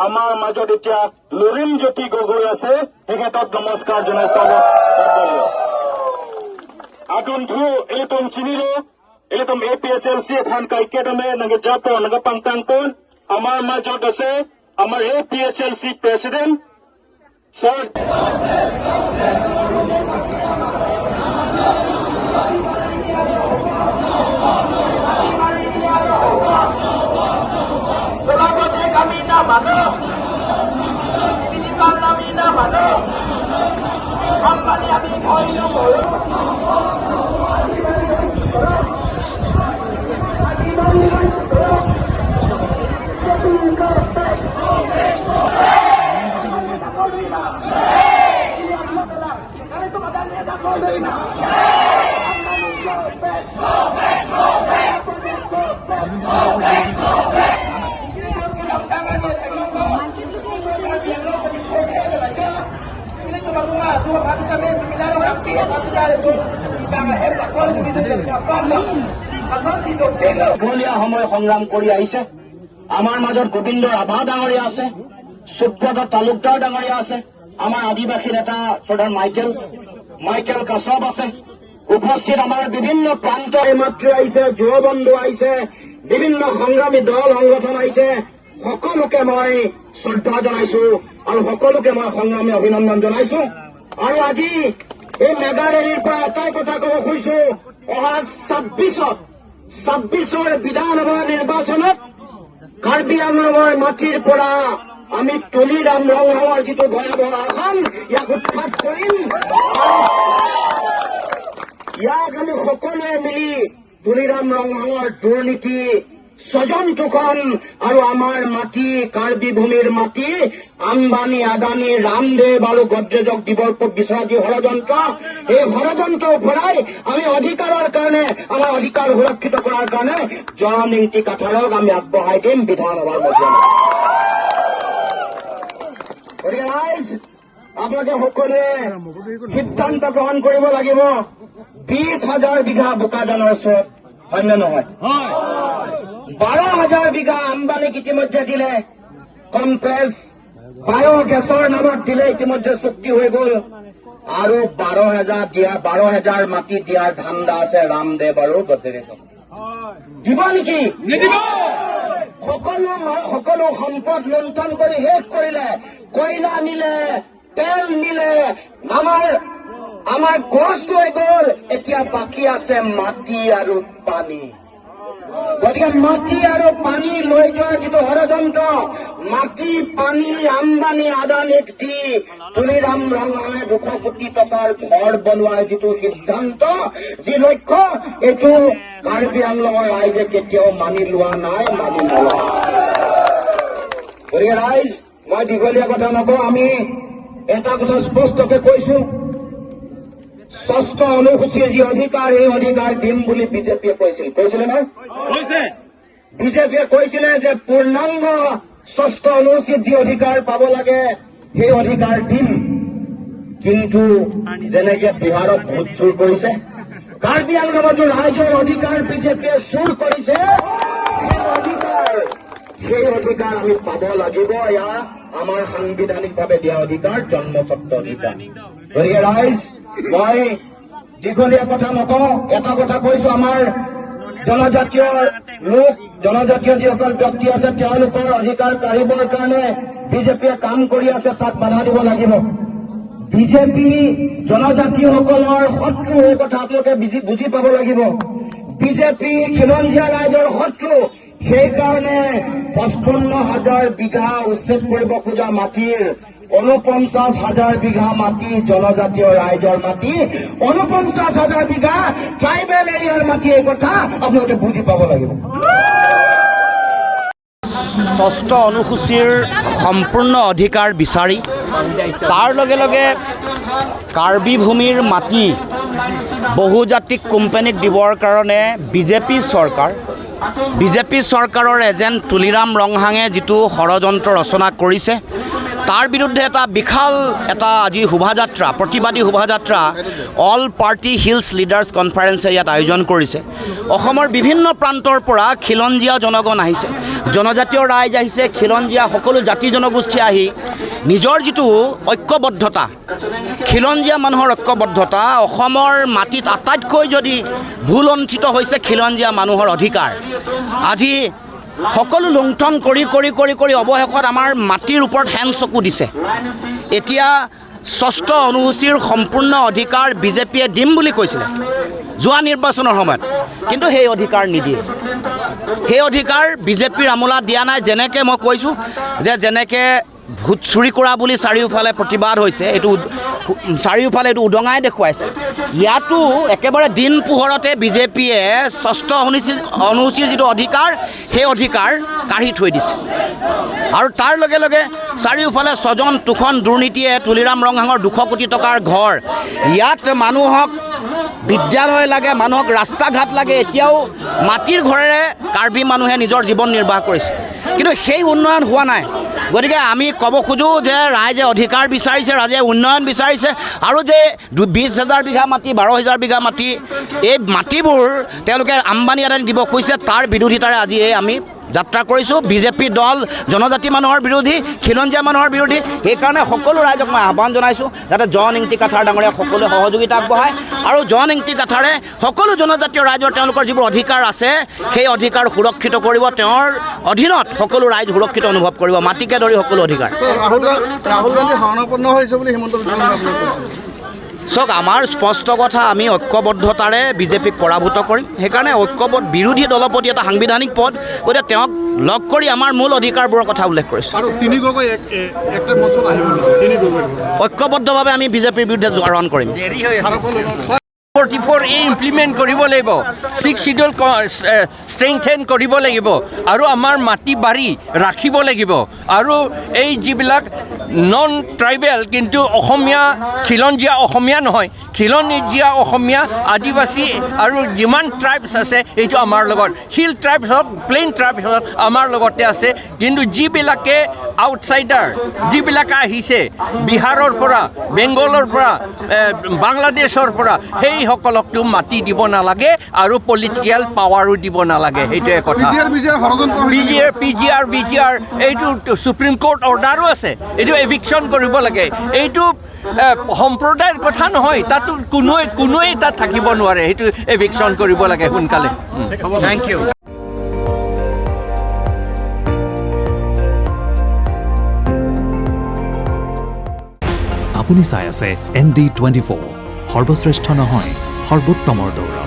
আমাৰ মাজত এতিয়া লুৰিণজ্যোতি গগৈ আছে, তেখেতক নমস্কাৰ জনাইছো। আগন্থু এইতম চিনিলো এইতম APSLC এথান কাইকেডমে নগে জাপো নগে পাংটাংপন আমাৰ মাজত আছে আমাৰ APSLC প্ৰেসিডেন্ট স্যাৰ দীঘলীয়া সময় সংগ্ৰাম কৰি আহিছে। আমাৰ মাজত গোবিন্দ ৰাভা ডাঙৰীয়া আছে, সুব্ৰত তালুকদাৰ ডাঙৰীয়া আছে, আমাৰ আদিবাসী নেতা শ্ৰদ্ধাৰ মাইকেল কাছব আছে। উপস্থিত আমাৰ বিভিন্ন প্ৰান্তৰ মাতৃ আহিছে, যুৱ বন্ধু আহিছে, বিভিন্ন সংগ্ৰামী দল সংগঠন আহিছে। সকলোকে মই শ্ৰদ্ধা জনাইছো আৰু সকলোকে মই সংগ্ৰামী অভিনন্দন জনাইছো। আৰু আজি এই মেগা ৰেলীৰ পৰা এটাই কথা কব খুজিছো, অহা 26ৰ বিধানসভা নিৰ্বাচনত কাৰ্বি আংলঙৰ মাটিৰ পৰা আমি তুলিৰাম ৰংহাঙৰ যিটো ভয়াৱহ আসন, ইয়াক উৎখাত কৰিম। ইয়াক আমি সকলোৱে মিলি তুলিৰাম ৰংহাঙৰ দুৰ্নীতি, স্বজন শোষণ আৰু আমাৰ মাটি কাৰ্বি ভূমিৰ মাটি আম্বানী আদানী ৰামদেৱ আৰু গডৰেজক দিবৰ বিচৰা যি ষড়যন্ত্ৰ, এই ষড়যন্ত্ৰ উফৰাই আমি অধিকাৰৰ কাৰণে, আমাৰ অধিকাৰ সুৰক্ষিত কৰাৰ কাৰণে জননীতি কাঠাৰক আমি আগবঢ়াই দিম বিধানসভাৰ মজিয়াত। গতিকে ৰাইজ, আপোনালোকে সকলোৱে সিদ্ধান্ত গ্ৰহণ কৰিব লাগিব। 20,000 বিঘা বোকাজানৰ ওচৰত, হয় নে নহয়? 12,000 বিঘা আম্বানীক ইতিমধ্যে দিলে, কমপ্লেক্স বায়োগেছৰ নামত দিলে, ইতিমধ্যে চুক্তি হৈ গ'ল। আৰু 12,000 মাটি দিয়াৰ ধান্দা আছে ৰামদেৱ আৰু গডৰেজক। দিব নেকি? সকলো সম্পদ লুণ্ঠন কৰি শেষ কৰিলে। কয়লা নিলে, তেল নিলে, আমাৰ গছ লৈ গ'ল। এতিয়া বাকী আছে মাটি আৰু পানী। গতিকে মাটি আৰু পানী লৈ যোৱাৰ যিটো ষড়যন্ত্ৰ, মাটি পানী আম্বানী আদানীক দি তুলিৰাম ৰংহাঙে 200 কোটি টকাৰ ঘৰ বনোৱাৰ যিটো সিদ্ধান্ত, যি লক্ষ্য, এইটো কাৰ্বি আংলঙৰ ৰাইজে কেতিয়াও মানি লোৱা নাই, মানি নলয়। গতিকে ৰাইজ, মই দীঘলীয়া কথা নকওঁ, আমি এটা কথা স্পষ্টকে কৈছো, 6ষ্ঠ অনুসূচীৰ যি অধিকাৰ, এই অধিকাৰ দিম বুলি বিজেপিয়ে কৈছিলে নহয়? বিজেপিয়ে কৈছিলে যে পূৰ্ণাংগ 6ষ্ঠ অনুসূচীত যি অধিকাৰ পাব লাগে, সেই অধিকাৰ দিম। কিন্তু যেনেকে বিহাৰত ভোট চুৰ কৰিছে, কাৰ্বি আংলঙতো ৰাইজৰ অধিকাৰ বিজেপিয়ে চুৰ কৰিছে, সেই অধিকাৰ আমি পাব লাগিব। এয়া আমাৰ সাংবিধানিকভাৱে দিয়া অধিকাৰ, জন্মস্বত্ব অধিকাৰ। গতিকে ৰাইজ, মই দীঘলীয়া কথা নকওঁ, এটা কথা কৈছো, আমাৰ জনজাতীয় যিসকল ব্যক্তি আছে, তেওঁলোকৰ অধিকাৰ কাঢ়িবৰ কাৰণে বিজেপিয়ে কাম কৰি আছে, তাক বাধা দিব লাগিব। বিজেপি জনজাতীয়সকলৰ শত্ৰু, এই কথা আপোনালোকে বুজি পাব লাগিব। বিজেপি খিলঞ্জীয়া ৰাইজৰ শত্ৰু। সেইকাৰণে 55,000 বিঘা উচ্ছেদ কৰিব খোজা মাটিৰ 49,000 বিঘা মাটি জনজাতীয় ৰাইজৰ মাটি, 49,000 বিঘা ট্ৰাইবেল এৰিয়াৰ মাটি। এই কথা আপোনালোকে বুজি পাব লাগিব। 6ষ্ঠ অনুসূচীৰ সম্পূৰ্ণ অধিকাৰ বিচাৰি তাৰ লগে লগে কাৰ্বি ভূমিৰ মাটি বহুজাতিক কোম্পানীক দিবৰ কাৰণে বিজেপি চৰকাৰৰ এজেণ্ট তুলিৰাম ৰংহাঙে যিটো ষড়যন্ত্ৰ ৰচনা কৰিছে তাৰ বিৰুদ্ধে এটা বিশাল এটা আজি শোভাযাত্ৰা প্ৰতিবাদী শোভাযাত্ৰা অল পাৰ্টি হিলছ লিডাৰ্ছ কনফাৰেন্সে ইয়াত আয়োজন কৰিছে অসমৰ বিভিন্ন প্ৰান্তৰ পৰা খিলঞ্জীয়া জনগণ আহিছে জনজাতীয় ৰাইজ আহিছে খিলঞ্জীয়া সকলো জাতি জনগোষ্ঠী আহি নিজৰ যিটো ঐক্যবদ্ধতা খিলঞ্জীয়া মানুহৰ ঐক্যবদ্ধতা অসমৰ মাটিত আটাইতকৈ যদি ভুলঞ্চিত হৈছে খিলঞ্জীয়া মানুহৰ অধিকাৰ আজি সকলো লুণ্ঠন কৰি অৱশেষত আমাৰ মাটিৰ ওপৰত হেং চকু দিছে এতিয়া ষষ্ঠ অনুসূচীৰ সম্পূৰ্ণ অধিকাৰ বিজেপিয়ে দিম বুলি কৈছিলে যোৱা নিৰ্বাচনৰ সময়ত কিন্তু সেই অধিকাৰ নিদিয়ে সেই অধিকাৰ বিজেপিৰ আমোলাত দিয়া নাই যেনেকৈ মই কৈছোঁ যেনেকৈ ভোট চুৰি কৰা বুলি চাৰিওফালে প্ৰতিবাদ হৈছে এইটো চাৰিওফালে এইটো উদঙাই দেখুৱাইছে ইয়াতো একেবাৰে দিন পোহৰতে বিজেপিয়ে ষষ্ঠ অনুসূচীৰ যিটো অধিকাৰ সেই অধিকাৰ কাঢ়ি থৈ দিছে আৰু তাৰ লগে লগে চাৰিওফালে স্বজন তোষণ দুৰ্নীতিয়ে তুলিৰাম ৰংহাঙৰ 200 কোটি টকাৰ ঘৰ ইয়াত মানুহক বিদ্যালয় লাগে মানুহক ৰাস্তা ঘাট লাগে এতিয়াও মাটিৰ ঘৰেৰে কাৰ্বি মানুহে নিজৰ জীৱন নিৰ্বাহ কৰিছে কিন্তু সেই উন্নয়ন হোৱা নাই গতিকে আমি ক'ব খোজোঁ যে ৰাইজে অধিকাৰ বিচাৰিছে ৰাইজে উন্নয়ন বিচাৰিছে আৰু যে 20,000 বিঘা মাটি 12,000 বিঘা মাটি এই মাটিবোৰ তেওঁলোকে আম্বানী আদানী দিব খুজিছে তাৰ বিৰোধিতাৰে আজি আমি যাত্ৰা কৰিছোঁ বিজেপি দল জনজাতি মানুহৰ বিৰোধী খিলঞ্জীয়া মানুহৰ বিৰোধী সেইকাৰণে সকলো ৰাইজক মই আহ্বান জনাইছোঁ যাতে জন ইংতি কাঠাৰ ডাঙৰীয়া সকলোৱে সহযোগিতা আগবঢ়ায় আৰু জন ইংতি কাঠাৰে সকলো জনজাতীয় ৰাইজৰ তেওঁলোকৰ যিবোৰ অধিকাৰ আছে সেই অধিকাৰ সুৰক্ষিত কৰিব তেওঁৰ অধীনত সকলো ৰাইজ সুৰক্ষিত অনুভৱ কৰিব মাটিকে ধৰি সকলো অধিকাৰ ৰাহুল গান্ধী শৰণাপন্ন হৈছে বুলি হিমন্ত বিশ্ব শৰ্মাই কৈছে চাওক আমাৰ স্পষ্ট কথা আমি ঐক্যবদ্ধতাৰে বিজেপিক পৰাভূত কৰিম সেইকাৰণে বিৰোধী দলপতি এটা সাংবিধানিক পদ গতিকে তেওঁক লগ কৰি আমাৰ মূল অধিকাৰবোৰৰ কথা উল্লেখ কৰিছোঁ আৰু তিনি গগৈ একটা মঞ্চত আহিব দিছে তিনি গগৈ ঐক্যবদ্ধভাৱে আমি বিজেপিৰ বিৰুদ্ধে আহৰণ কৰিম 44A ইমপ্লিমেণ্ট কৰিব লাগিব 6 শিডিউল ষ্ট্ৰেংথেন কৰিব লাগিব আৰু আমাৰ মাটি বাৰী ৰাখিব লাগিব আৰু এই যিবিলাক নন ট্ৰাইবেল কিন্তু অসমীয়া খিলঞ্জীয়া অসমীয়া নহয় খিলঞ্জীয়া অসমীয়া আদিবাসী আৰু যিমান ট্ৰাইবছ আছে এইটো আমাৰ লগত হিল ট্ৰাইবছ হওক প্লেইন ট্ৰাইবছ হওক আমাৰ লগতে আছে কিন্তু যিবিলাকে আউটছাইডাৰ যিবিলাকে আহিছে বিহাৰৰ পৰা বেংগলৰ পৰা বাংলাদেশৰ পৰা সেইসকলকতো মাটি দিব নালাগে আৰু পলিটিকেল পাৱাৰো দিব নালাগে সেইটোৱে কথা PGR এইটো সুপ্ৰিম কোৰ্ট অৰ্ডাৰো আছে এইটো এভিকশ্যন কৰিব লাগে এইটো সম্প্ৰদায়ৰ কথা নহয় তাতো কোনোৱে তাত থাকিব নোৱাৰে সেইটো এভিকশ্যন কৰিব লাগে সোনকালে থেংক ইউ আপুনি চাই আছে ND24 সৰ্বশ্ৰেষ্ঠ নহয় সৰ্বোত্তমৰ দৌৰ